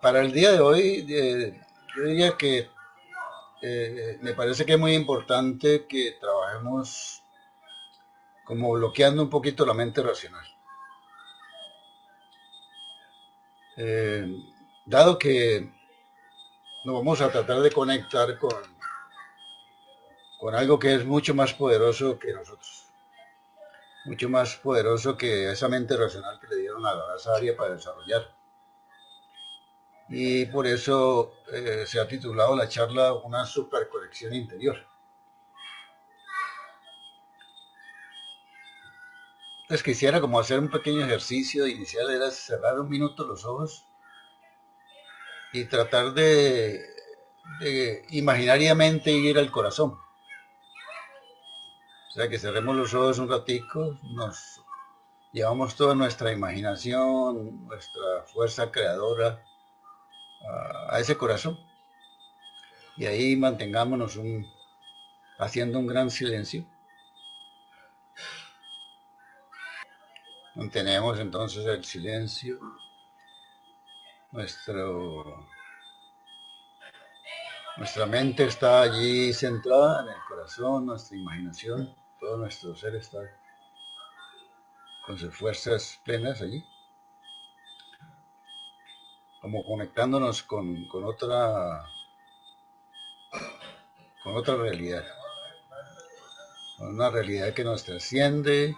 Para el día de hoy, yo diría que me parece que es muy importante que trabajemos como bloqueando un poquito la mente racional. Eh, Dado que nos vamos a tratar de conectar con algo que es mucho más poderoso que nosotros, mucho más poderoso que esa mente racional que le dieron a la raza aria para desarrollar. Y por eso se ha titulado la charla Una superconexión interior. Entonces quisiera como hacer un pequeño ejercicio inicial, era cerrar un minuto los ojos y tratar de imaginariamente ir al corazón. O sea, que cerremos los ojos un ratico, nos llevamos toda nuestra imaginación, nuestra fuerza creadora a ese corazón. Y ahí mantengámonos haciendo un gran silencio. Mantenemos entonces el silencio. Nuestra mente está allí centrada en el corazón, nuestra imaginación, todo nuestro ser está con sus fuerzas plenas allí, como conectándonos con otra realidad, con una realidad que nos trasciende,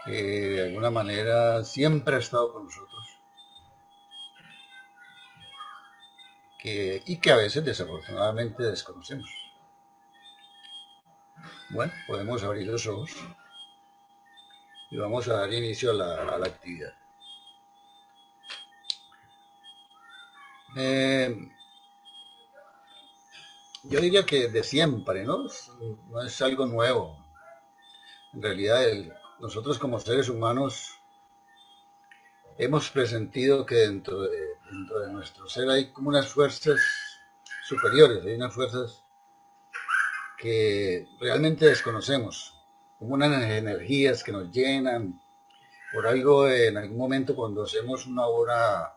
que de alguna manera siempre ha estado con nosotros, y que a veces desafortunadamente desconocemos. Bueno, podemos abrir los ojos y vamos a dar inicio a la actividad. Yo diría que de siempre, ¿no? No es algo nuevo. En realidad, nosotros como seres humanos hemos presentido que dentro de nuestro ser hay como unas fuerzas superiores, hay unas fuerzas que realmente desconocemos, como unas energías que nos llenan, por algo en algún momento cuando hacemos una obra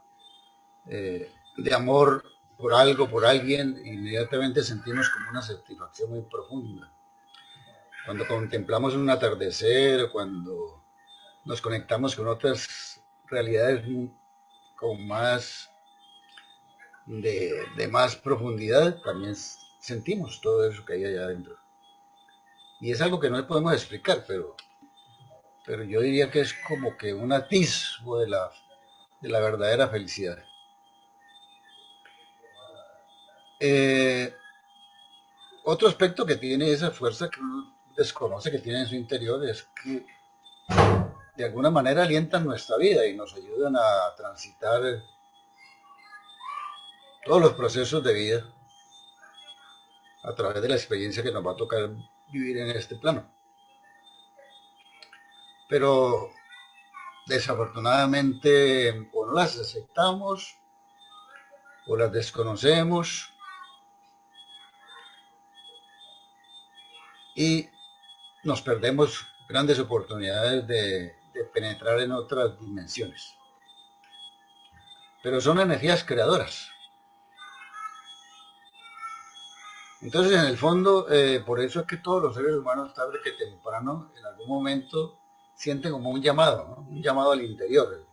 de amor por algo, por alguien, inmediatamente sentimos como una satisfacción muy profunda. Cuando contemplamos un atardecer, cuando nos conectamos con otras realidades con más de más profundidad, también sentimos todo eso que hay allá adentro. Y es algo que no le podemos explicar, pero yo diría que es como que un atisbo de la verdadera felicidad. Otro aspecto que tiene esa fuerza que uno desconoce que tiene en su interior es que de alguna manera alientan nuestra vida y nos ayudan a transitar todos los procesos de vida a través de la experiencia que nos va a tocar vivir en este plano. Pero desafortunadamente o no las aceptamos o las desconocemos y nos perdemos grandes oportunidades de penetrar en otras dimensiones. Pero son energías creadoras. Entonces, en el fondo, por eso es que todos los seres humanos, tarde que temprano, en algún momento, sienten como un llamado, ¿no? Un llamado al interior.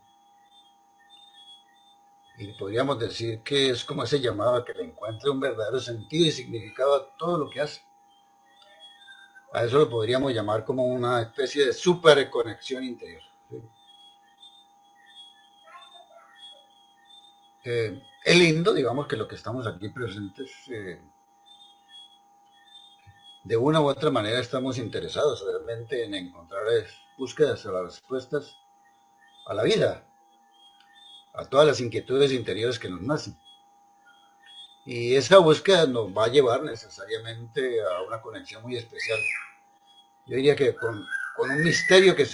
Y podríamos decir que es como ese llamado a que le encuentre un verdadero sentido y significado a todo lo que hace. A eso lo podríamos llamar como una especie de superconexión interior. ¿Sí? Es lindo, digamos, que lo que estamos aquí presentes, de una u otra manera estamos interesados realmente en encontrar búsquedas a las respuestas a la vida, a todas las inquietudes interiores que nos nacen. Y esa búsqueda nos va a llevar necesariamente a una conexión muy especial. Yo diría que con un misterio que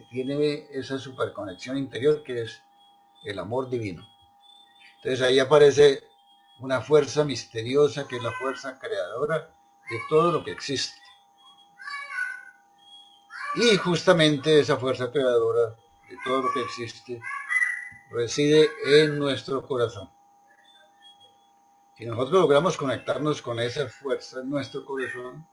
tiene esa superconexión interior, que es el amor divino. Entonces ahí aparece una fuerza misteriosa que es la fuerza creadora de todo lo que existe. Y justamente esa fuerza creadora de todo lo que existe reside en nuestro corazón. Si nosotros logramos conectarnos con esa fuerza en nuestro corazón,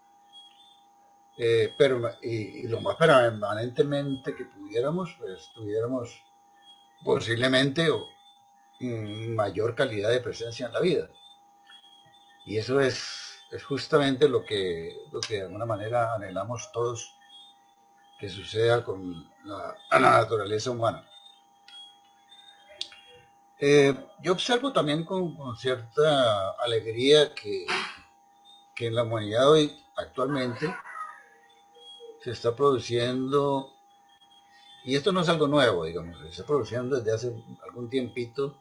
y lo más permanentemente que pudiéramos, pues tuviéramos posiblemente mayor calidad de presencia en la vida. Y eso es justamente lo que de alguna manera anhelamos todos que suceda con la naturaleza humana. Yo observo también con cierta alegría que en la humanidad hoy, actualmente, se está produciendo, y esto no es algo nuevo, digamos, se está produciendo desde hace algún tiempito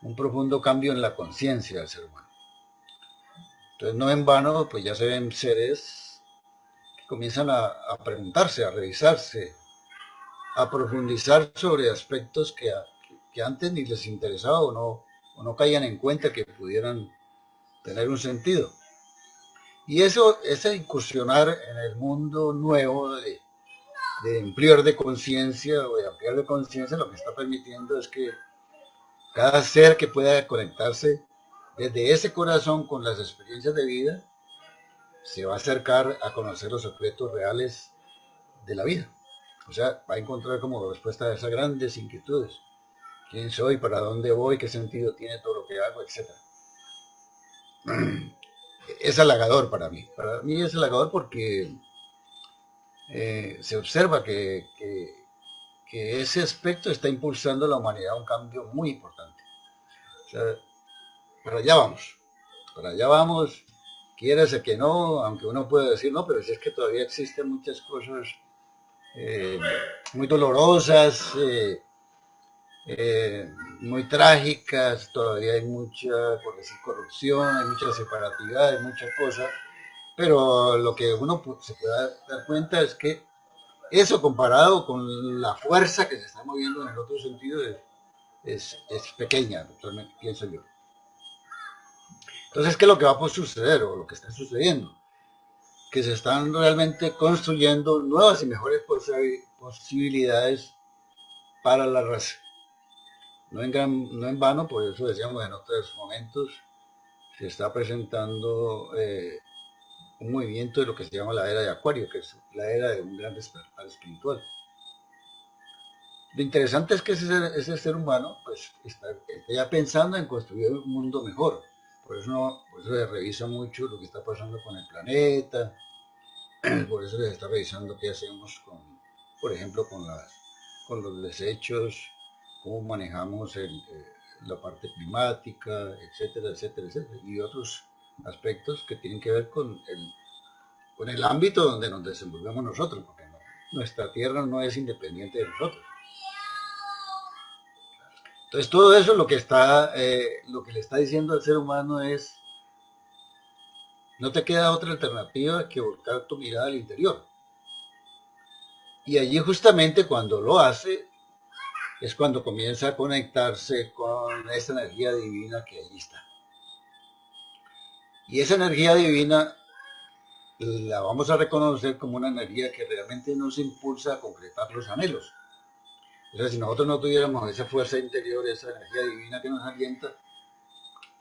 un profundo cambio en la conciencia del ser humano. Entonces, no en vano, pues ya se ven seres que comienzan a preguntarse, a revisarse, a profundizar sobre aspectos que antes ni les interesaba o no caían en cuenta que pudieran tener un sentido. Y eso, ese incursionar en el mundo nuevo de ampliar de conciencia o de ampliar de conciencia, lo que está permitiendo es que cada ser que pueda conectarse desde ese corazón con las experiencias de vida, se va a acercar a conocer los secretos reales de la vida. O sea, va a encontrar como respuesta a esas grandes inquietudes. ¿Quién soy? ¿Para dónde voy? ¿Qué sentido tiene todo lo que hago? Etcétera. Es halagador para mí. Para mí es halagador porque se observa que ese aspecto está impulsando a la humanidad a un cambio muy importante. O sea, para allá vamos, quiérase que no, aunque uno pueda decir no, pero si es que todavía existen muchas cosas eh, muy dolorosas, muy trágicas, todavía hay mucha, por decir, corrupción, hay mucha separatividad, hay muchas cosas, pero lo que uno se puede dar cuenta es que eso comparado con la fuerza que se está moviendo en el otro sentido es pequeña, actualmente pienso yo. Entonces, ¿qué es lo que va a suceder o lo que está sucediendo? Que se están realmente construyendo nuevas y mejores posibilidades para la raza. No en vano, por eso decíamos en otros momentos, se está presentando un movimiento de lo que se llama la era de Acuario, que es la era de un gran despertar espiritual. Lo interesante es que ese ser humano pues, está ya pensando en construir un mundo mejor. Por eso se revisa mucho lo que está pasando con el planeta, por eso se está revisando qué hacemos por ejemplo, con los desechos, cómo manejamos la parte climática, etcétera, etcétera, etcétera, y otros aspectos que tienen que ver con el ámbito donde nos desenvolvemos nosotros, porque nuestra tierra no es independiente de nosotros. Entonces todo eso lo que le está diciendo al ser humano es, no te queda otra alternativa que volcar tu mirada al interior. Y allí justamente cuando lo hace, es cuando comienza a conectarse con esa energía divina que allí está. Y esa energía divina la vamos a reconocer como una energía que realmente nos impulsa a concretar los anhelos. O sea, si nosotros no tuviéramos esa fuerza interior, esa energía divina que nos alienta,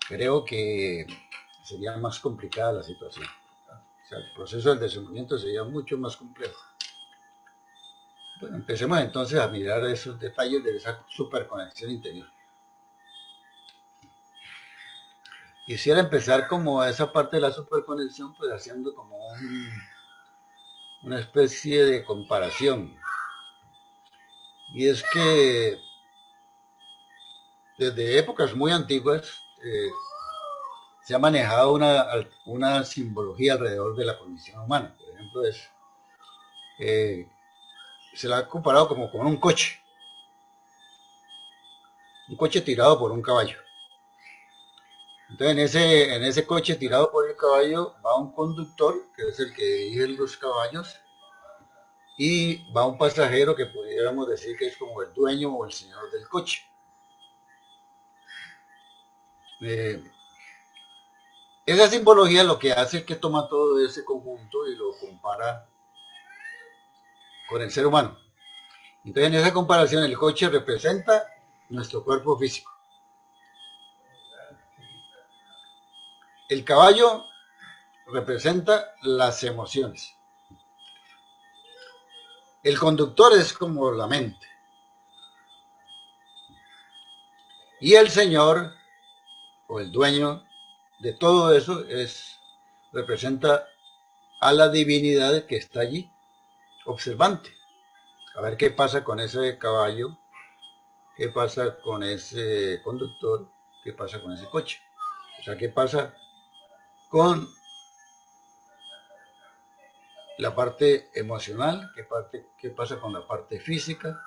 creo que sería más complicada la situación. O sea, el proceso del desenvolvimiento sería mucho más complejo. Bueno, empecemos entonces a mirar esos detalles de esa superconexión interior. Quisiera empezar como esa parte de la superconexión, pues haciendo como una especie de comparación. Y es que desde épocas muy antiguas se ha manejado una simbología alrededor de la condición humana. Por ejemplo, eh, se la ha comparado como con un coche tirado por un caballo. Entonces en ese coche tirado por el caballo va un conductor, que es el que dirige los caballos, y va un pasajero que pudiéramos decir que es como el dueño o el señor del coche. Esa simbología lo que hace es que toma todo ese conjunto y lo compara con el ser humano. Entonces en esa comparación el coche representa nuestro cuerpo físico. El caballo representa las emociones. El conductor es como la mente. Y el señor o el dueño de todo eso representa a la divinidad que está allí, observante. A ver qué pasa con ese caballo, qué pasa con ese conductor, qué pasa con ese coche. O sea, qué pasa con la parte emocional, qué pasa con la parte física,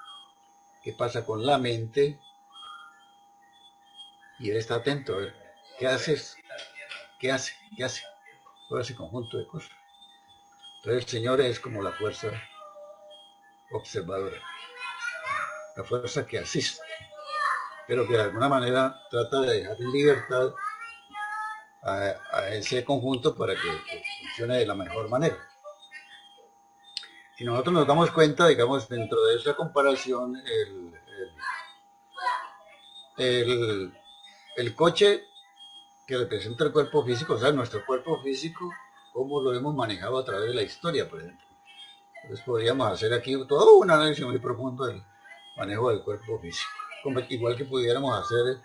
qué pasa con la mente. Y él está atento a ver qué haces, qué hace, todo ese conjunto de cosas. Entonces el Señor es como la fuerza observadora, la fuerza que asiste, pero que de alguna manera trata de dejar en libertad a ese conjunto para que funcione de la mejor manera. Si nosotros nos damos cuenta, digamos, dentro de esa comparación, el coche que representa el cuerpo físico, o sea, nuestro cuerpo físico, cómo lo hemos manejado a través de la historia, por ejemplo. Entonces podríamos hacer aquí todo un análisis muy profundo del manejo del cuerpo físico, igual que pudiéramos hacer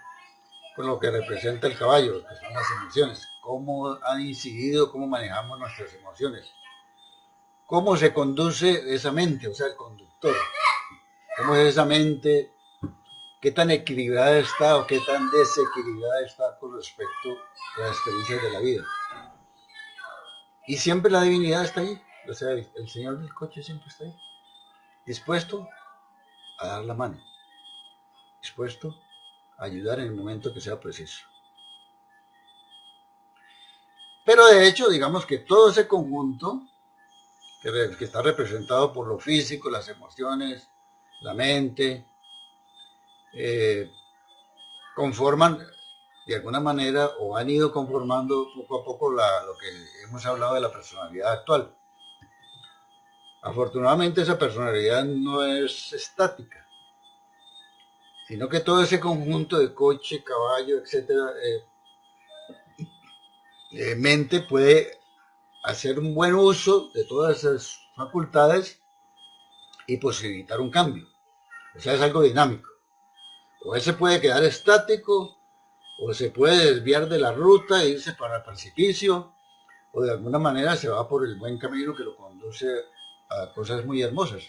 con lo que representa el caballo, que son las emociones, cómo han incidido, cómo manejamos nuestras emociones, cómo se conduce esa mente, o sea, el conductor, cómo es esa mente, qué tan equilibrada está o qué tan desequilibrada está con respecto a las experiencias de la vida. Y siempre la divinidad está ahí, o sea, el señor del coche siempre está ahí, dispuesto a dar la mano, dispuesto a ayudar en el momento que sea preciso. Pero de hecho, digamos que todo ese conjunto que está representado por lo físico, las emociones, la mente, conforman de alguna manera o han ido conformando poco a poco lo que hemos hablado de la personalidad actual. Afortunadamente esa personalidad no es estática, sino que todo ese conjunto de coche, caballo, etcétera, mente puede hacer un buen uso de todas esas facultades y posibilitar un cambio. O sea, es algo dinámico. O él se puede quedar estático, o se puede desviar de la ruta e irse para el precipicio, o de alguna manera se va por el buen camino que lo conduce a cosas muy hermosas,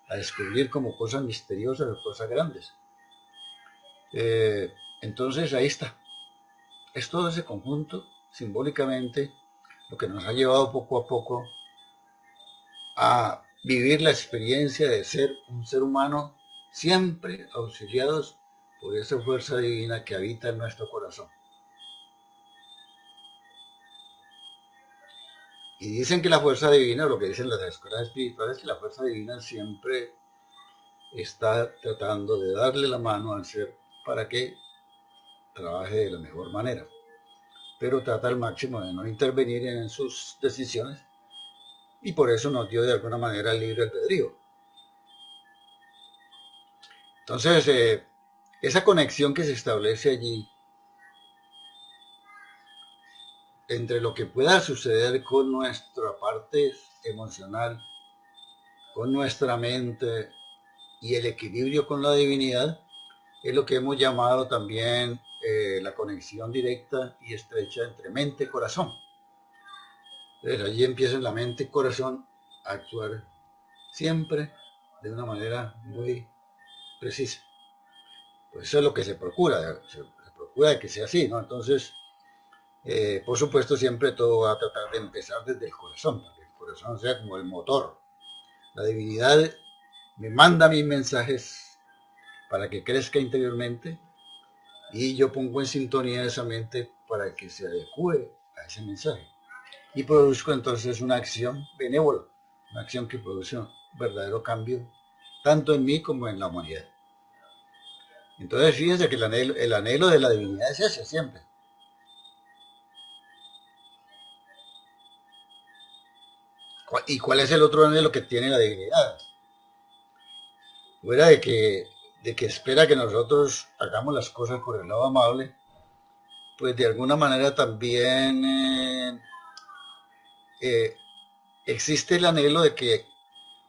a descubrir como cosas misteriosas o cosas grandes. Entonces ahí está. Es todo ese conjunto, simbólicamente, lo que nos ha llevado poco a poco a vivir la experiencia de ser un ser humano siempre auxiliados por esa fuerza divina que habita en nuestro corazón. Y dicen que la fuerza divina, lo que dicen las escuelas espirituales, que la fuerza divina siempre está tratando de darle la mano al ser para que trabaje de la mejor manera. Pero trata al máximo de no intervenir en sus decisiones y por eso nos dio de alguna manera el libre albedrío. Entonces, esa conexión que se establece allí entre lo que pueda suceder con nuestra parte emocional, con nuestra mente y el equilibrio con la divinidad, es lo que hemos llamado también la conexión directa y estrecha entre mente y corazón. Entonces allí empieza la mente y corazón a actuar siempre de una manera muy precisa. Pues eso es lo que se procura que sea así, ¿no? Entonces, por supuesto, siempre todo va a tratar de empezar desde el corazón, para que el corazón sea como el motor. La divinidad me manda mis mensajes para que crezca interiormente y yo pongo en sintonía esa mente para que se adecue a ese mensaje. Y produzco entonces una acción benévola, una acción que produce un verdadero cambio, tanto en mí como en la humanidad. Entonces fíjense que el anhelo de la divinidad es ese siempre. ¿Y cuál es el otro anhelo que tiene la divinidad? Fuera de que de que espera que nosotros hagamos las cosas por el lado amable, pues de alguna manera también eh, existe el anhelo de que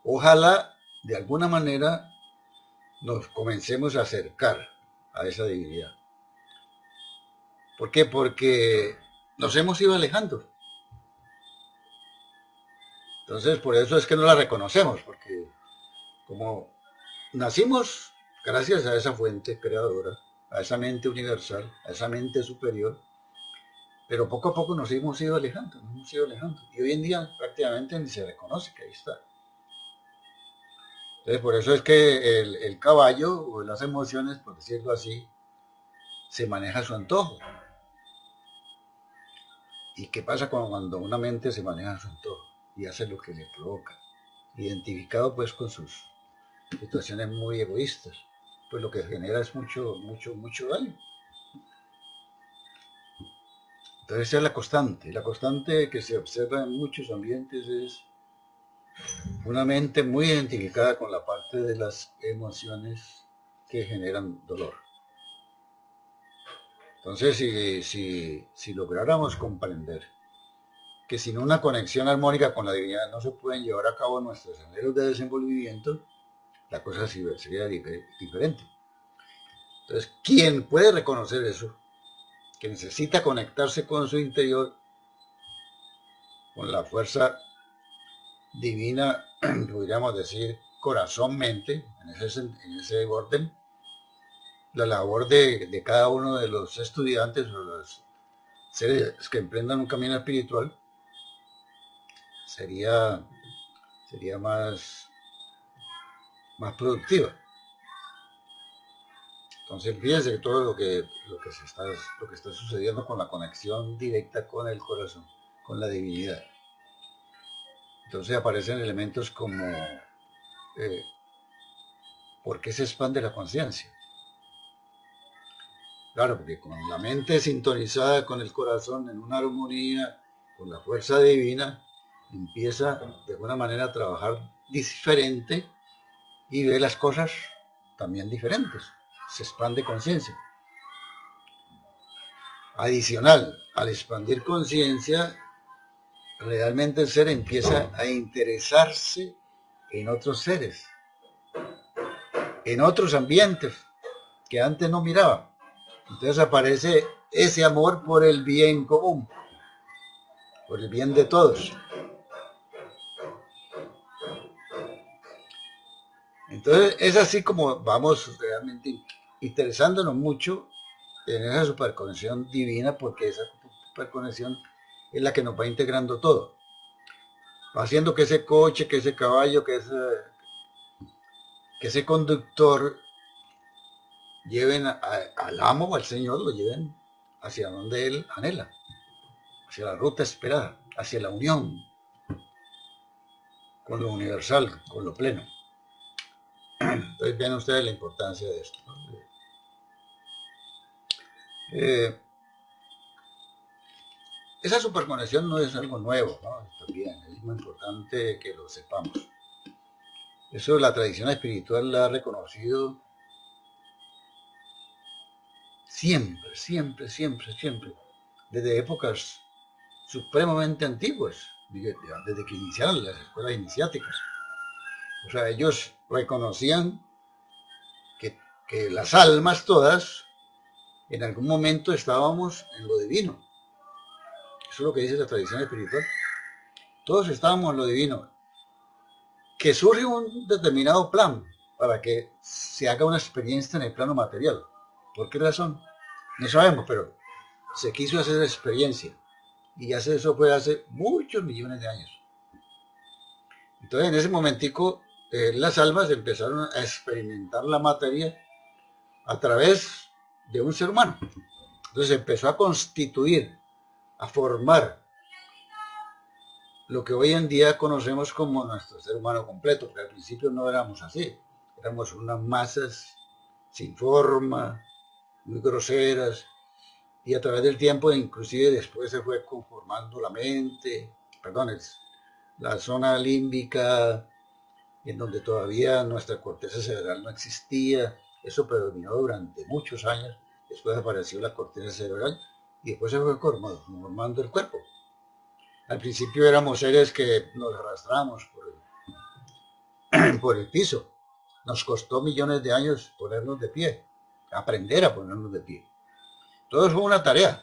ojalá de alguna manera nos comencemos a acercar a esa divinidad. ¿Por qué? Porque nos hemos ido alejando. Entonces, por eso es que no la reconocemos, porque como nacimos gracias a esa fuente creadora, a esa mente universal, a esa mente superior, pero poco a poco nos hemos ido alejando, nos hemos ido alejando. Y hoy en día prácticamente ni se reconoce que ahí está. Entonces, por eso es que el caballo, o las emociones, por decirlo así, se maneja a su antojo. ¿Y qué pasa cuando una mente se maneja a su antojo y hace lo que le provoca? Identificado pues con sus situaciones muy egoístas, pues lo que genera es mucho daño. Entonces esa es la constante que se observa en muchos ambientes es una mente muy identificada con la parte de las emociones que generan dolor. Entonces, si lográramos comprender que sin una conexión armónica con la divinidad no se pueden llevar a cabo nuestros anhelos de desenvolvimiento, la cosa sería diferente. Entonces, quien puede reconocer eso, que necesita conectarse con su interior, con la fuerza divina, podríamos decir corazón-mente, en ese orden, la labor de cada uno de los estudiantes o los seres que emprendan un camino espiritual sería, sería más productiva. Entonces fíjense que todo lo que está sucediendo con la conexión directa con el corazón, con la divinidad. Entonces aparecen elementos como ¿por qué se expande la conciencia? Claro, porque con la mente sintonizada con el corazón en una armonía, con la fuerza divina, empieza de alguna manera a trabajar diferente y ve las cosas también diferentes. Se expande conciencia. Adicional, al expandir conciencia, realmente el ser empieza a interesarse en otros seres, en otros ambientes que antes no miraba. Entonces aparece ese amor por el bien común, por el bien de todos. Entonces es así como vamos realmente interesándonos mucho en esa superconexión divina, porque esa superconexión es la que nos va integrando todo. Va haciendo que ese coche, que ese caballo, que ese conductor lleven al amo o al Señor, lo lleven hacia donde Él anhela, hacia la ruta esperada, hacia la unión con lo universal, con lo pleno. Entonces vean ustedes la importancia de esto, ¿no? Esa superconexión no es algo nuevo, ¿no? También es muy importante que lo sepamos. Eso la tradición espiritual la ha reconocido siempre, desde épocas supremamente antiguas, desde que iniciaron las escuelas iniciáticas. O sea, ellos reconocían que las almas todas, en algún momento estábamos en lo divino. Eso es lo que dice la tradición espiritual. Todos estábamos en lo divino. Que surge un determinado plan para que se haga una experiencia en el plano material. ¿Por qué razón? No sabemos, pero se quiso hacer la experiencia. Y eso fue hace muchos millones de años. Entonces, en ese momentico, las almas empezaron a experimentar la materia a través de un ser humano. Entonces empezó a constituir, a formar lo que hoy en día conocemos como nuestro ser humano completo, porque al principio no éramos así, éramos unas masas sin forma, muy groseras, y a través del tiempo, inclusive después se fue conformando la mente, la zona límbica, en donde todavía nuestra corteza cerebral no existía, Eso predominó durante muchos años. Después apareció la corteza cerebral y después se fue formando el cuerpo. Al principio éramos seres que nos arrastramos por el piso. Nos costó millones de años ponernos de pie, aprender a ponernos de pie. Todo fue una tarea.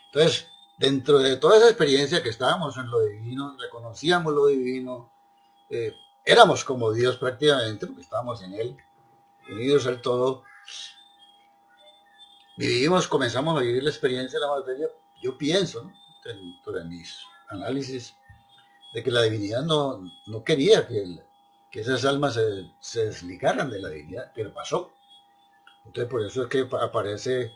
Entonces, dentro de toda esa experiencia que estábamos en lo divino, reconocíamos lo divino, éramos como Dios prácticamente, porque estábamos en Él, unidos al todo. Comenzamos a vivir la experiencia de la materia. Yo pienso, ¿no?, dentro de mis análisis, de que la divinidad no quería que esas almas se desligaran de la divinidad, pero pasó. Entonces por eso es que aparece,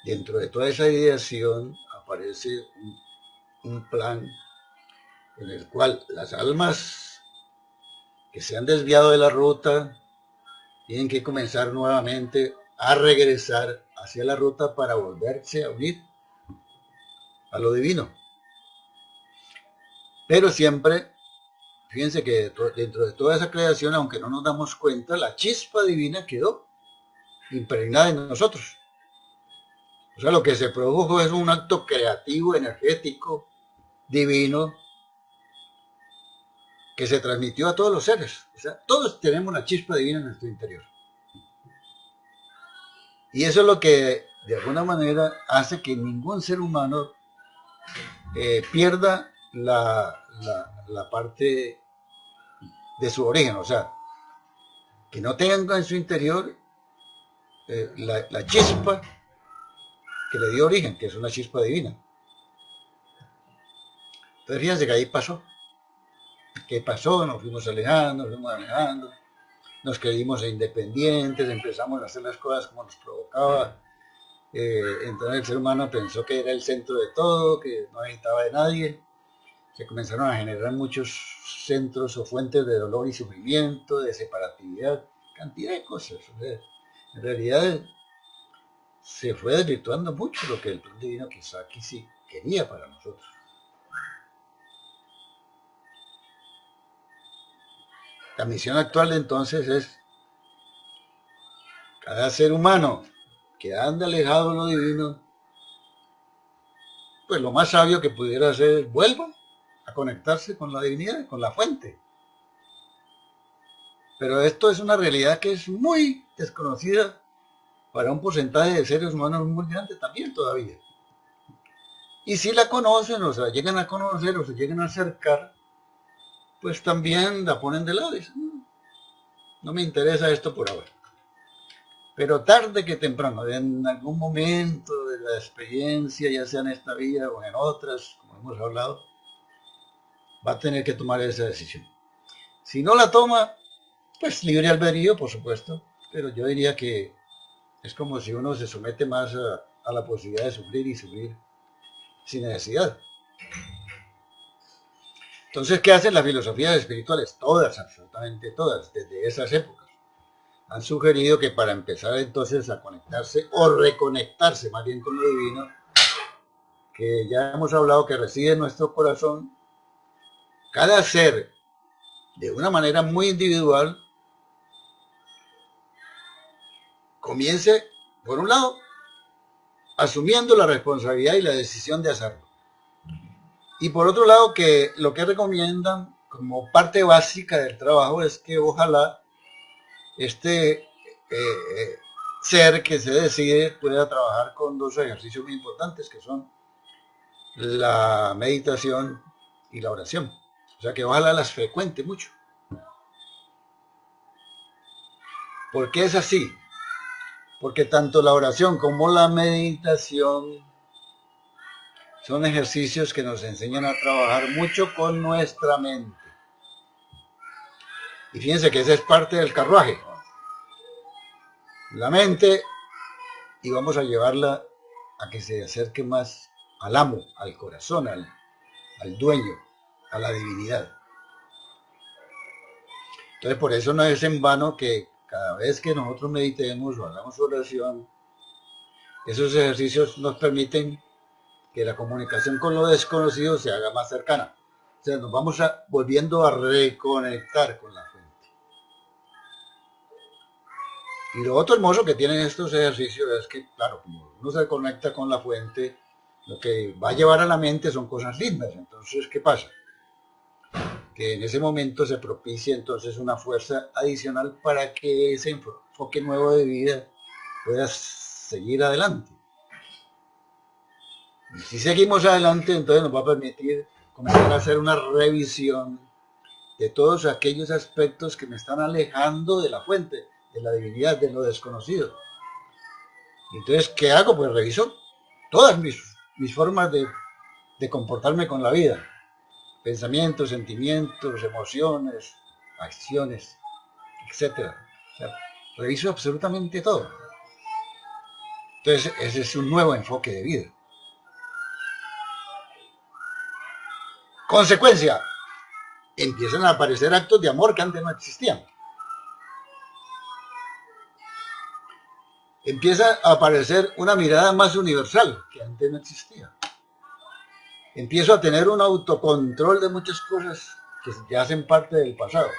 dentro de toda esa ideación, aparece un plan en el cual las almas que se han desviado de la ruta tienen que comenzar nuevamente a regresar hacia la ruta para volverse a unir a lo divino. Pero siempre, fíjense que dentro de toda esa creación, aunque no nos damos cuenta, la chispa divina quedó impregnada en nosotros. O sea, lo que se produjo es un acto creativo, energético, divino, que se transmitió a todos los seres. O sea, todos tenemos una chispa divina en nuestro interior. Y eso es lo que, de alguna manera, hace que ningún ser humano pierda la parte de su origen. O sea, que no tenga en su interior la chispa que le dio origen, que es una chispa divina. Entonces fíjense que ahí pasó. ¿Qué pasó? Nos fuimos alejando, nos creímos independientes, empezamos a hacer las cosas como nos provocaba. Entonces el ser humano pensó que era el centro de todo, que no necesitaba de nadie. Se comenzaron a generar muchos centros o fuentes de dolor y sufrimiento, de separatividad, cantidad de cosas. O sea, en realidad se fue desvirtuando mucho lo que el plan divino quizá aquí sí quería para nosotros. La misión actual entonces es cada ser humano que anda alejado de lo divino, pues lo más sabio que pudiera hacer es vuelva a conectarse con la divinidad, con la fuente. Pero esto es una realidad que es muy desconocida para un porcentaje de seres humanos muy grande también todavía. Y si la conocen o se la llegan a conocer o se llegan a acercar, pues también la ponen de lado. Dicen, no me interesa esto por ahora. Pero tarde que temprano, en algún momento de la experiencia, ya sea en esta vida o en otras, como hemos hablado, va a tener que tomar esa decisión. Si no la toma, pues libre albedrío, por supuesto, pero yo diría que es como si uno se somete más a la posibilidad de sufrir y sufrir sin necesidad. Entonces, ¿qué hacen las filosofías espirituales? Todas, absolutamente todas, desde esas épocas. Han sugerido que para empezar entonces a conectarse o reconectarse más bien con lo divino, que ya hemos hablado que reside en nuestro corazón, cada ser de una manera muy individual comience, por un lado, asumiendo la responsabilidad y la decisión de hacerlo. Y por otro lado, que lo que recomiendan como parte básica del trabajo es que ojalá este ser que se decide pueda trabajar con dos ejercicios muy importantes que son la meditación y la oración. O sea que ojalá las frecuente mucho. ¿Por qué es así? Porque tanto la oración como la meditación son ejercicios que nos enseñan a trabajar mucho con nuestra mente. Y fíjense que esa es parte del carruaje. La mente, y vamos a llevarla a que se acerque más al amo, al corazón, al dueño, a la divinidad. Entonces por eso no es en vano que cada vez que nosotros meditemos o hagamos oración, esos ejercicios nos permiten que la comunicación con lo desconocido se haga más cercana. O sea, nos vamos volviendo a reconectar con la fuente. Y lo otro hermoso que tienen estos ejercicios es que, claro, como uno se conecta con la fuente, lo que va a llevar a la mente son cosas lindas. Entonces, ¿qué pasa? Que en ese momento se propicia entonces una fuerza adicional para que ese enfoque nuevo de vida pueda seguir adelante. Y si seguimos adelante, entonces nos va a permitir comenzar a hacer una revisión de todos aquellos aspectos que me están alejando de la fuente, de la divinidad, de lo desconocido. Entonces, ¿qué hago? Pues reviso todas mis formas de comportarme con la vida. Pensamientos, sentimientos, emociones, acciones, etcétera. O sea, reviso absolutamente todo. Entonces, ese es un nuevo enfoque de vida. Consecuencia, empiezan a aparecer actos de amor que antes no existían. Empieza a aparecer una mirada más universal que antes no existía. Empiezo a tener un autocontrol de muchas cosas que ya hacen parte del pasado.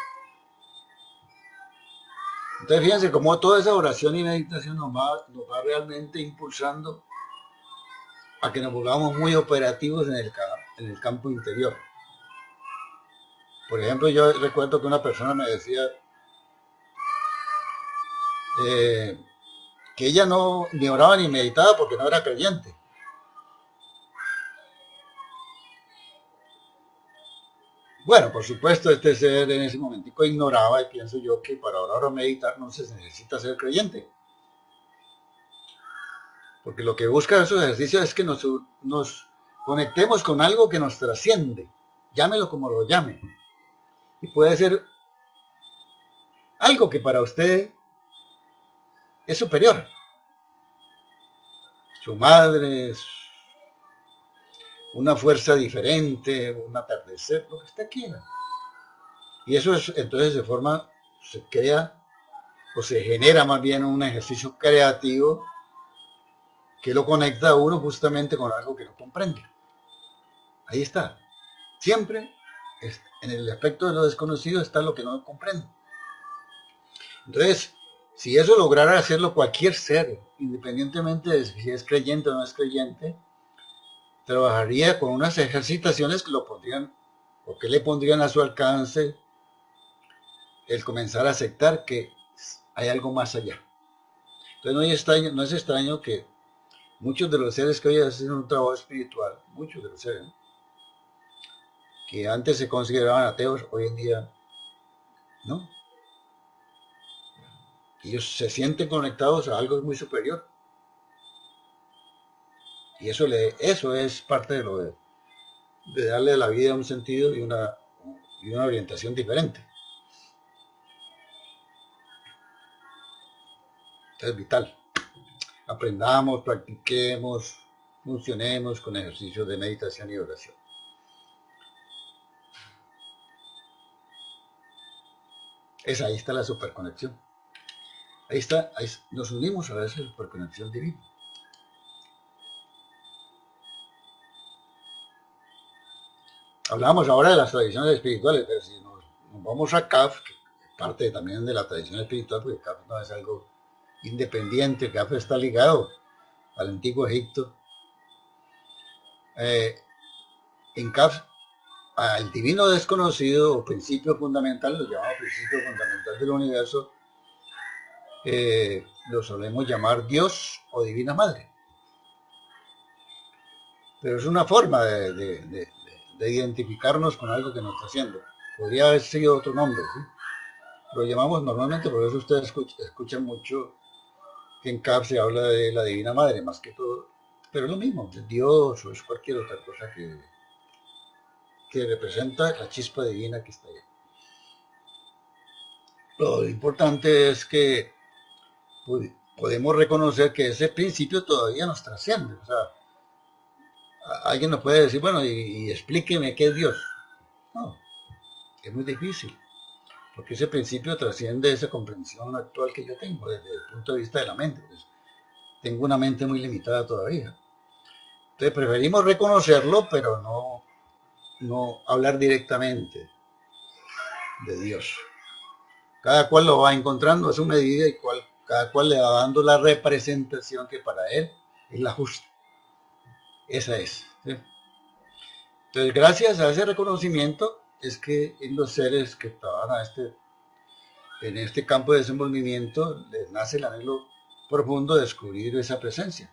Entonces fíjense cómo toda esa oración y meditación nos va realmente impulsando a que nos volvamos muy operativos en el campo interior. Por ejemplo, yo recuerdo que una persona me decía que ella no ni oraba ni meditaba porque no era creyente. Bueno, por supuesto, este ser en ese momentico ignoraba y pienso yo que para orar o meditar no se necesita ser creyente. Porque lo que busca esos ejercicios es que nos conectemos con algo que nos trasciende. Llámelo como lo llame. Y puede ser algo que para usted es superior. Su madre, una fuerza diferente, un atardecer, lo que usted quiera. Y eso es, entonces se crea o se genera más bien un ejercicio creativo que lo conecta a uno justamente con algo que no comprende. Ahí está. Siempre en el aspecto de lo desconocido está lo que no comprende. Entonces, si eso lograra hacerlo cualquier ser, independientemente de si es creyente o no es creyente, trabajaría con unas ejercitaciones que lo pondrían o que le pondrían a su alcance el comenzar a aceptar que hay algo más allá. Entonces no es extraño que muchos de los seres que hoy hacen un trabajo espiritual, muchos de los seres, ¿no?, que antes se consideraban ateos, hoy en día no. Ellos se sienten conectados a algo muy superior. Y eso es parte de darle a la vida un sentido y una orientación diferente. Es vital. Aprendamos, practiquemos, funcionemos con ejercicios de meditación y oración. Ahí está la superconexión. Ahí nos unimos a esa superconexión divina. Hablamos ahora de las tradiciones espirituales, pero si nos vamos a CAF, que es parte también de la tradición espiritual, porque CAF no es algo independiente, CAF está ligado al antiguo Egipto. En CAF, al divino desconocido o principio fundamental, lo llamamos principio fundamental del universo, lo solemos llamar Dios o Divina Madre. Pero es una forma de identificarnos con algo que nos está haciendo. Podría haber sido otro nombre, ¿sí? Lo llamamos normalmente, por eso ustedes escuchan mucho que en CAP se habla de la Divina Madre, más que todo. Pero es lo mismo, es Dios o es cualquier otra cosa que representa la chispa divina que está ahí. Lo importante es que podemos reconocer que ese principio todavía nos trasciende. O sea, alguien nos puede decir, bueno, y explíqueme qué es Dios. No, es muy difícil, porque ese principio trasciende esa comprensión actual que yo tengo desde el punto de vista de la mente. Pues, tengo una mente muy limitada todavía. Entonces preferimos reconocerlo, pero no hablar directamente de Dios. Cada cual lo va encontrando a su medida y cada cual le va dando la representación que para él es la justa. Esa es. ¿Sí? Entonces, gracias a ese reconocimiento, es que en los seres que trabajan en este campo de desenvolvimiento, les nace el anhelo profundo de descubrir esa presencia.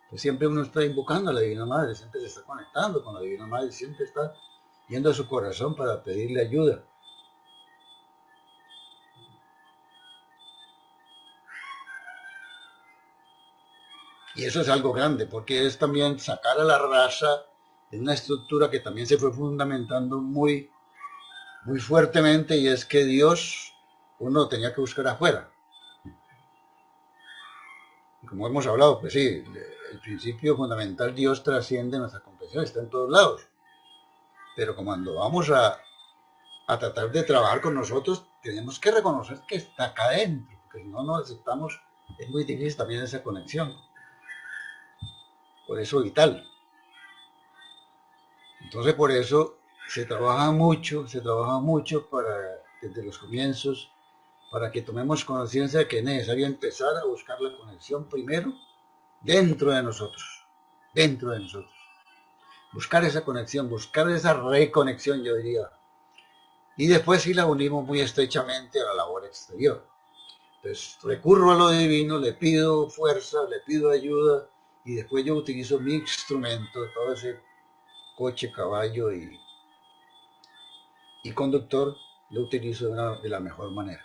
Pues siempre uno está invocando a la Divina Madre, siempre se está conectando con la Divina Madre, siempre está yendo a su corazón para pedirle ayuda. Y eso es algo grande, porque es también sacar a la raza de una estructura que también se fue fundamentando muy, muy fuertemente, y es que Dios uno tenía que buscar afuera. Y como hemos hablado, pues sí, el principio fundamental, Dios trasciende nuestra comprensión, está en todos lados. Pero cuando vamos a tratar de trabajar con nosotros, tenemos que reconocer que está acá adentro, porque si no nos aceptamos, es muy difícil también esa conexión. Por eso vital. Entonces por eso se trabaja mucho desde los comienzos, para que tomemos conciencia de que es necesario empezar a buscar la conexión primero dentro de nosotros, dentro de nosotros. Buscar esa conexión, buscar esa reconexión, yo diría. Y después sí la unimos muy estrechamente a la labor exterior. Entonces recurro a lo divino, le pido fuerza, le pido ayuda, y después yo utilizo mi instrumento, todo ese coche, caballo y conductor, lo utilizo de la mejor manera.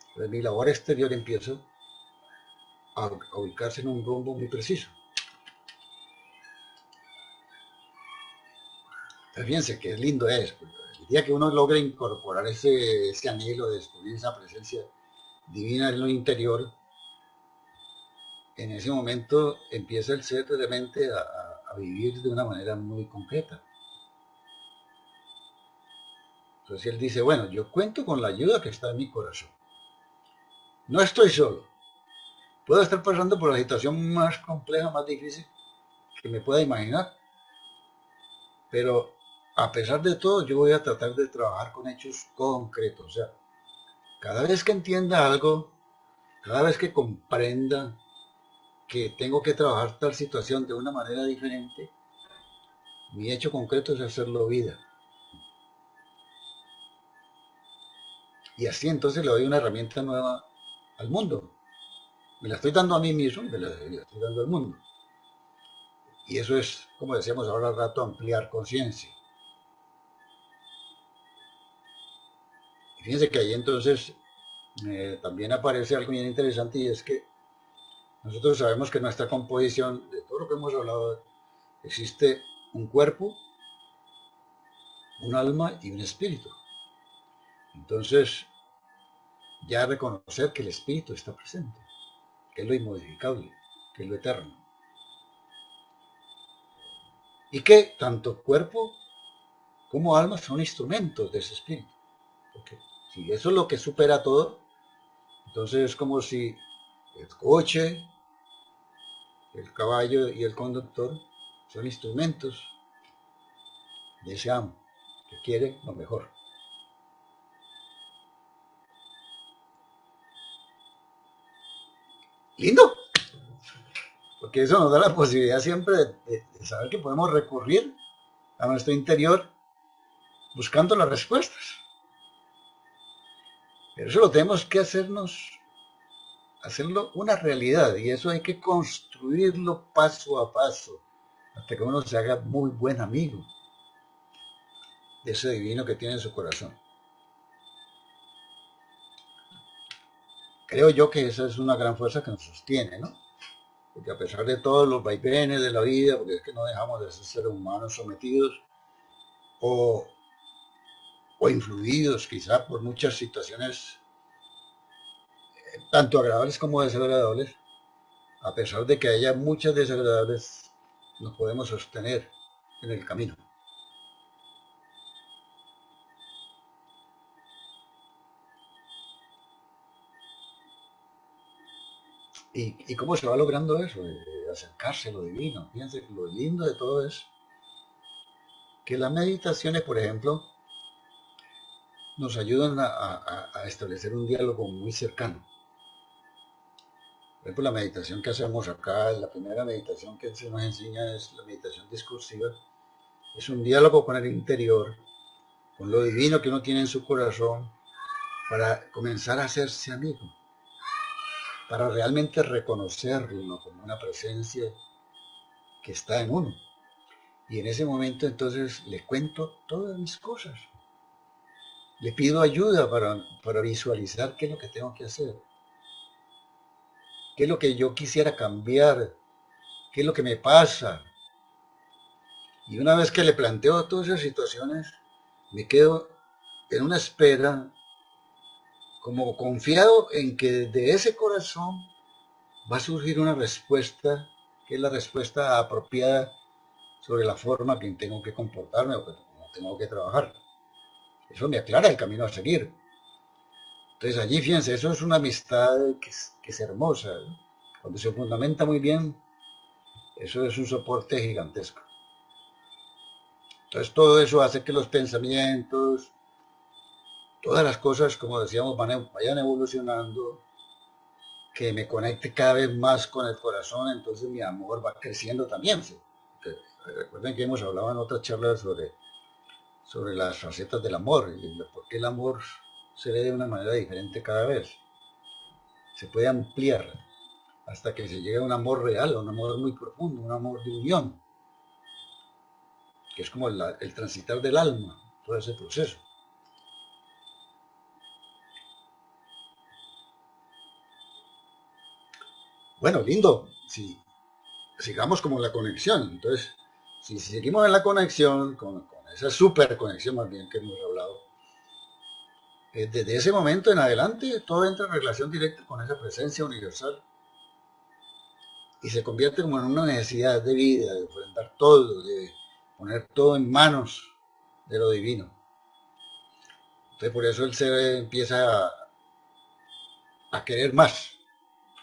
Entonces mi labor exterior empieza a ubicarse en un rumbo muy preciso. Entonces fíjense qué lindo es. El día que uno logra incorporar ese anhelo de descubrir esa presencia divina en lo interior, en ese momento empieza el ser realmente a vivir de una manera muy concreta. Entonces él dice, bueno, yo cuento con la ayuda que está en mi corazón. No estoy solo. Puedo estar pasando por la situación más compleja, más difícil que me pueda imaginar, pero a pesar de todo yo voy a tratar de trabajar con hechos concretos. O sea, cada vez que entienda algo, cada vez que comprenda que tengo que trabajar tal situación de una manera diferente, mi hecho concreto es hacerlo vida. Y así entonces le doy una herramienta nueva al mundo. Me la estoy dando a mí mismo, me la estoy dando al mundo. Y eso es, como decíamos ahora al rato, ampliar conciencia. Y fíjense que ahí entonces también aparece algo bien interesante, y es que nosotros sabemos que nuestra composición, de todo lo que hemos hablado, existe un cuerpo, un alma y un espíritu. Entonces, ya reconocer que el espíritu está presente, que es lo inmodificable, que es lo eterno. Y que tanto cuerpo como alma son instrumentos de ese espíritu. Porque si eso es lo que supera todo, entonces es como si el coche, el caballo y el conductor son instrumentos de ese amo que quiere lo mejor. Lindo, porque eso nos da la posibilidad siempre de saber que podemos recurrir a nuestro interior buscando las respuestas. Pero eso lo tenemos que hacerlo una realidad, y eso hay que construirlo paso a paso hasta que uno se haga muy buen amigo de ese divino que tiene en su corazón. Creo yo que esa es una gran fuerza que nos sostiene, ¿no? Porque a pesar de todos los vaivenes de la vida, porque es que no dejamos de ser seres humanos sometidos o, o influidos quizá por muchas situaciones tanto agradables como desagradables, a pesar de que haya muchas desagradables, nos podemos sostener en el camino. ¿Y cómo se va logrando eso? De acercarse a lo divino. Fíjense que lo lindo de todo es que las meditaciones, por ejemplo, nos ayudan a establecer un diálogo muy cercano. Por ejemplo, la meditación que hacemos acá, la primera meditación que se nos enseña es la meditación discursiva. Es un diálogo con el interior, con lo divino que uno tiene en su corazón, para comenzar a hacerse amigo, para realmente reconocerlo como una presencia que está en uno. Y en ese momento entonces le cuento todas mis cosas. Le pido ayuda para visualizar qué es lo que tengo que hacer, qué es lo que yo quisiera cambiar, qué es lo que me pasa. Y una vez que le planteo todas esas situaciones, me quedo en una espera, como confiado en que de ese corazón va a surgir una respuesta, que es la respuesta apropiada sobre la forma que tengo que comportarme o que tengo que trabajar. Eso me aclara el camino a seguir. Entonces allí, fíjense, eso es una amistad que es hermosa, ¿no? Cuando se fundamenta muy bien, eso es un soporte gigantesco. Entonces todo eso hace que los pensamientos, todas las cosas, como decíamos, vayan evolucionando, que me conecte cada vez más con el corazón, entonces mi amor va creciendo también. ¿Sí? Recuerden que hemos hablado en otras charlas sobre las facetas del amor y por qué el amor se ve de una manera diferente cada vez. Se puede ampliar hasta que se llegue a un amor real, a un amor muy profundo, un amor de unión, que es como el transitar del alma, todo ese proceso. Bueno, lindo, si sigamos como la conexión. Entonces, si seguimos en la conexión, con esa super conexión más bien que hemos hablado, desde ese momento en adelante todo entra en relación directa con esa presencia universal y se convierte como en una necesidad de vida, de enfrentar todo, de poner todo en manos de lo divino. Entonces por eso el ser empieza a querer más,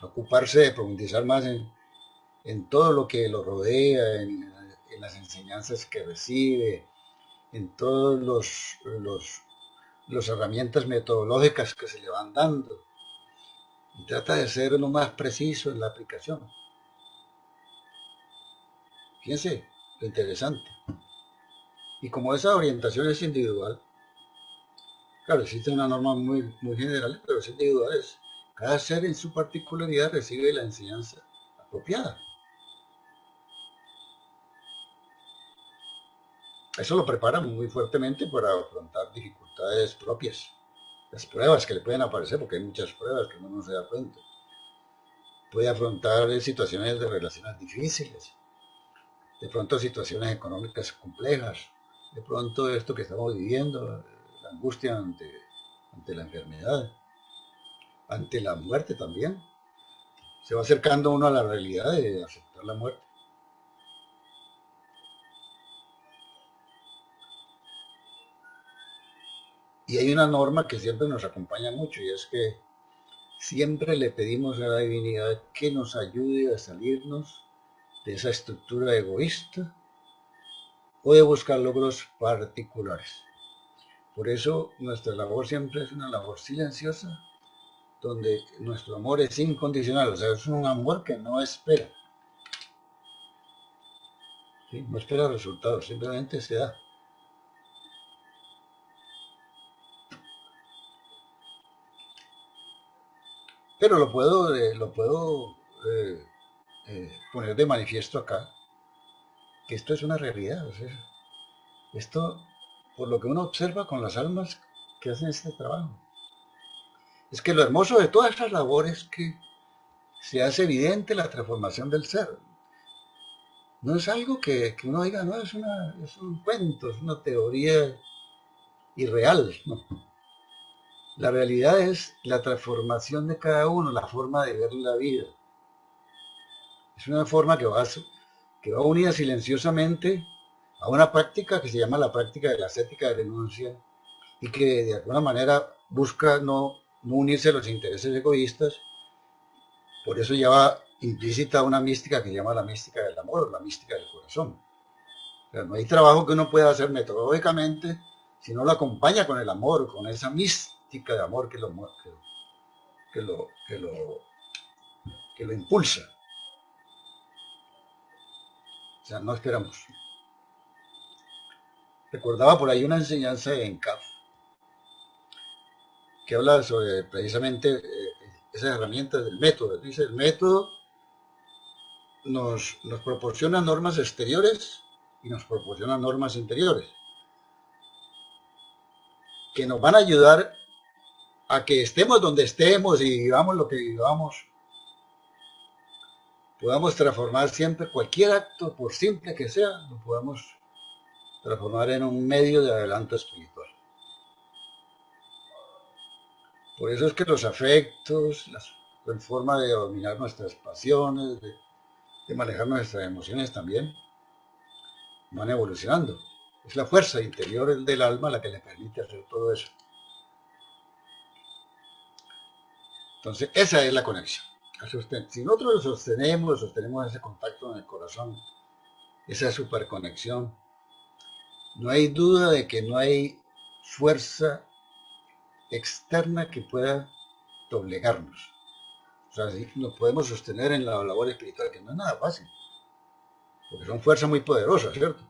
a ocuparse de profundizar más en todo lo que lo rodea, en las enseñanzas que recibe, en todos los herramientas metodológicas que se le van dando. Y trata de ser lo más preciso en la aplicación. Fíjense lo interesante. Y como esa orientación es individual, claro, existe una norma muy general, pero es individual. Cada ser en su particularidad recibe la enseñanza apropiada. Eso lo prepara muy fuertemente para afrontar dificultades propias. Las pruebas que le pueden aparecer, porque hay muchas pruebas que uno no se da cuenta. Puede afrontar situaciones de relaciones difíciles, de pronto situaciones económicas complejas, de pronto esto que estamos viviendo, la angustia ante la enfermedad, ante la muerte también. Se va acercando uno a la realidad de aceptar la muerte. Y hay una norma que siempre nos acompaña mucho y es que siempre le pedimos a la divinidad que nos ayude a salirnos de esa estructura egoísta o de buscar logros particulares. Por eso nuestra labor siempre es una labor silenciosa, donde nuestro amor es incondicional, o sea, es un amor que no espera, ¿sí? No espera resultados, simplemente se da. Pero lo puedo poner de manifiesto acá, que esto es una realidad, o sea, esto, por lo que uno observa con las almas que hacen este trabajo, es que lo hermoso de todas estas labores es que se hace evidente la transformación del ser. No es algo que uno diga, no, es un cuento, es una teoría irreal, no. La realidad es la transformación de cada uno, la forma de ver la vida. Es una forma que va unida silenciosamente a una práctica que se llama la práctica de la ascética de renuncia y que de alguna manera busca no unirse a los intereses egoístas. Por eso lleva implícita una mística que se llama la mística del amor, la mística del corazón. O sea, no hay trabajo que uno pueda hacer metodológicamente si no lo acompaña con el amor, con esa mística de amor que lo, que lo impulsa. O sea, no esperamos. Recordaba por ahí una enseñanza de Encap que habla sobre precisamente esas herramientas del método. Dice, el método nos proporciona normas exteriores y nos proporciona normas interiores, que nos van a ayudar a que estemos donde estemos y vivamos lo que vivamos, podamos transformar siempre cualquier acto, por simple que sea, lo podamos transformar en un medio de adelanto espiritual. Por eso es que los afectos, la forma de dominar nuestras pasiones, de manejar nuestras emociones también, van evolucionando. Es la fuerza interior del alma la que le permite hacer todo eso. Entonces, esa es la conexión. Si nosotros lo sostenemos ese contacto en el corazón, esa superconexión, no hay duda de que no hay fuerza externa que pueda doblegarnos. O sea, sí, nos podemos sostener en la labor espiritual, que no es nada fácil, porque son fuerzas muy poderosas, ¿cierto?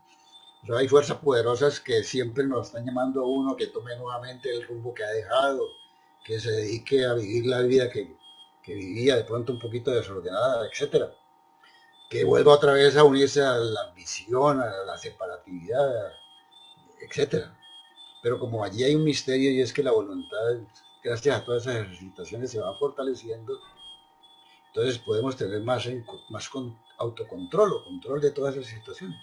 O sea, hay fuerzas poderosas que siempre nos están llamando a uno que tome nuevamente el rumbo que ha dejado, que se dedique a vivir la vida que vivía de pronto un poquito desordenada, etcétera. Que vuelva otra vez a unirse a la ambición, a la separatividad, etcétera. Pero como allí hay un misterio y es que la voluntad, gracias a todas esas ejercitaciones, se va fortaleciendo, entonces podemos tener más autocontrol o control de todas esas situaciones.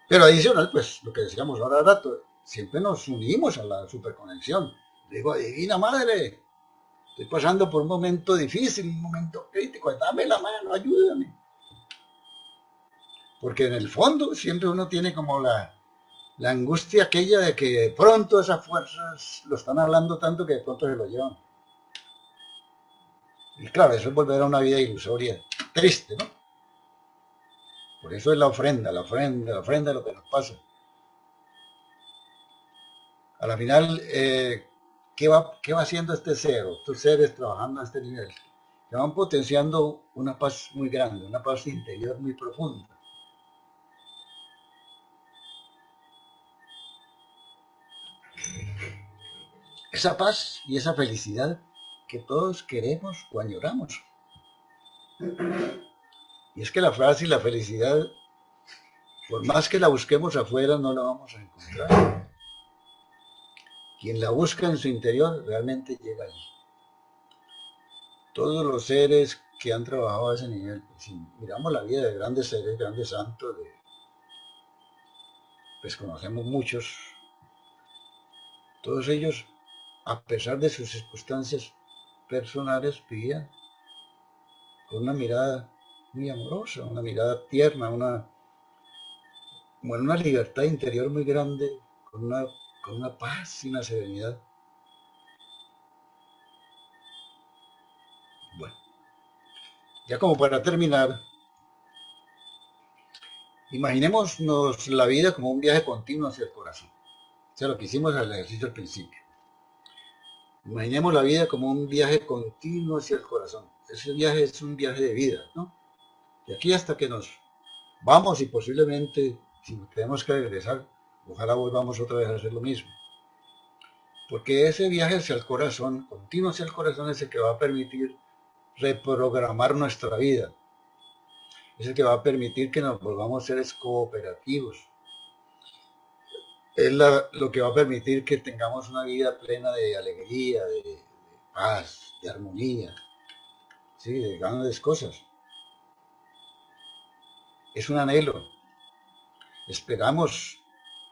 Pero adicional, pues lo que decíamos ahora al rato, siempre nos unimos a la superconexión. Digo, Divina Madre, estoy pasando por un momento difícil, un momento crítico, dame la mano, ayúdame. Porque en el fondo siempre uno tiene como la angustia aquella de que de pronto esas fuerzas lo están hablando tanto que de pronto se lo llevan. Y claro, eso es volver a una vida ilusoria, triste, ¿no? Por eso es la ofrenda, la ofrenda, la ofrenda de lo que nos pasa. A la final, ¿qué va haciendo este ser, o estos seres trabajando a este nivel? Que van potenciando una paz muy grande, una paz interior muy profunda. Esa paz y esa felicidad que todos queremos o añoramos. Y es que la paz y la felicidad, por más que la busquemos afuera, no la vamos a encontrar. Quien la busca en su interior realmente llega allí. Todos los seres que han trabajado a ese nivel, si miramos la vida de grandes seres, grandes santos, pues conocemos muchos, todos ellos, a pesar de sus circunstancias personales, vivían con una mirada muy amorosa, una mirada tierna, una libertad interior muy grande, con una paz y una serenidad. Bueno, ya como para terminar, imaginémonos la vida como un viaje continuo hacia el corazón. O sea, lo que hicimos al ejercicio al principio. Imaginemos la vida como un viaje continuo hacia el corazón. Ese viaje es un viaje de vida, ¿no? De aquí hasta que nos vamos y posiblemente, si tenemos que regresar, ojalá volvamos otra vez a hacer lo mismo. Porque ese viaje hacia el corazón, continuo hacia el corazón, es el que va a permitir reprogramar nuestra vida. Es el que va a permitir que nos volvamos seres cooperativos. Es lo que va a permitir que tengamos una vida plena de alegría, de paz, de armonía, ¿sí? De grandes cosas. Es un anhelo. Esperamos,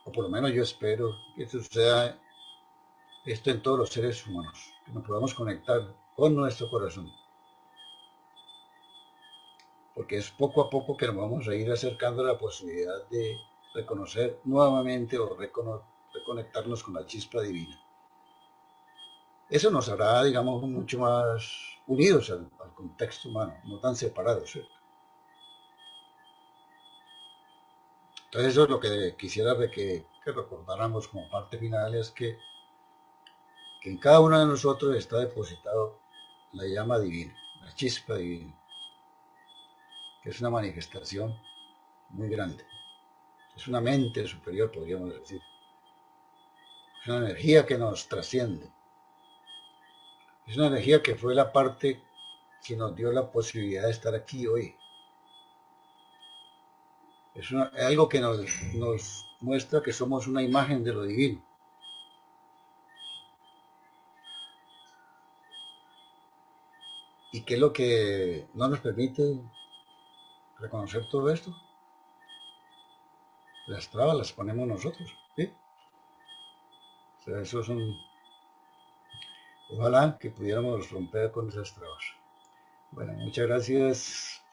o por lo menos yo espero, que suceda esto en todos los seres humanos, que nos podamos conectar con nuestro corazón. Porque es poco a poco que nos vamos a ir acercando a la posibilidad de reconocer nuevamente o reconectarnos con la chispa divina. Eso nos hará, digamos, mucho más unidos al contexto humano, no tan separados, ¿cierto? Entonces eso es lo que quisiera que recordáramos como parte final, es que en cada uno de nosotros está depositado la llama divina, la chispa divina, que es una manifestación muy grande. Es una mente superior, podríamos decir. Es una energía que nos trasciende. Es una energía que fue la parte que nos dio la posibilidad de estar aquí hoy. Es algo que nos muestra que somos una imagen de lo divino. ¿Y qué es lo que no nos permite reconocer todo esto? Las trabas las ponemos nosotros, ¿sí? O sea, eso es Ojalá que pudiéramos romper con esas trabas. Bueno, muchas gracias.